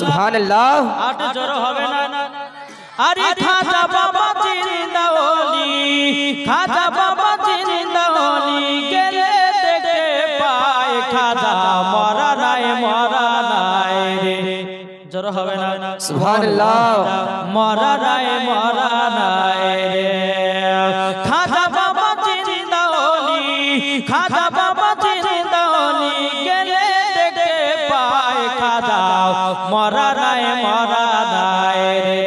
সুবহানাল্লাহ। আট জোর হবে না। আরে খাজা বাবা জিন্দা ওলি, খাজা বাবা জিন্দা ওলি, গেলে দেখতে পায় খাজা মরা নাই রে। জোর হবে না। সুবহানাল্লাহ। মরা নাই রে। খাজা বাবা জিন্দা ওলি, খাজা বাবা জিন্দা ওলি, গেলে দেখতে পায় খাজা মরা নাই রে।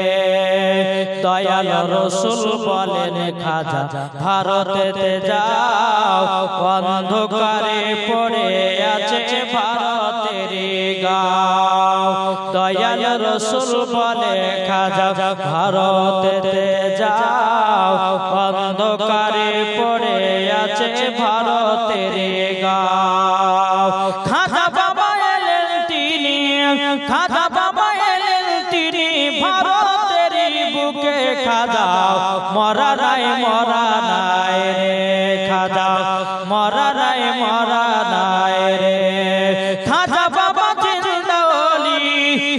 দয়াল রসুল বলেন খাজা ভারতেতে যাও, অন্ধকারে পড়ে আছে ভারতের গাঁও। দয়াল রসুল বলে খাজা ভারতেতে যাও, অন্ধকারে পড়ে আছে ভারতের গাঁও। খাজা বাবা এলেন তিনি, খাজা বাবা এলেন তিনি, ভারতের বুকে খাজা মরা নাই রে। খাজা মরা নাই রে। খাজা বাবা জিন্দা ওলি,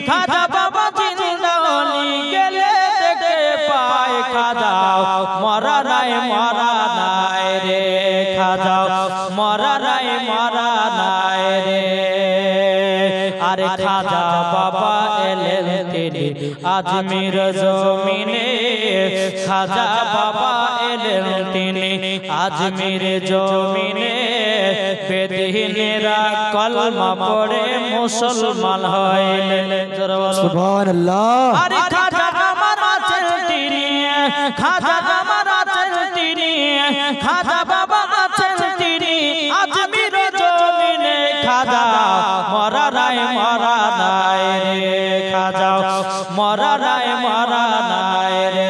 খাজা বাবা জিন্দা ওলি, গেলে দেখতে পায় খাজা মরা নাই রে। খাজা মরা নাই রে। আরে খাজা বাবা এলেন তিনি আজমির জমিনে, খাজা বাবা এলেন তিনি আজমির জমিনে। বেদিনেরা কলমা পড়ে মুসলমান হইলেন। সুবহানাল্লাহ। আরে খাজা আমার আছেন তিনি, খাজা আমার আছেন তিনি, খাজা বাবা আছেন তিনি আজমির জমিনে। খাজা মরা নাই রে। খাজা মরা নাই রে।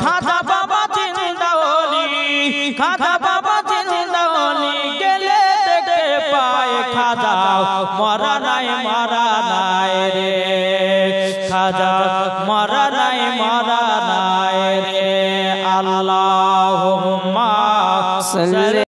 খাজা বাবা জিন্দা ওলি, খাজা বাবা জিন্দা ওলি, গেলে দেখতে পায় খাজা মরা নাই রে। খাজা মরা নাই রে। আল্লাহুম্মা সাল্লি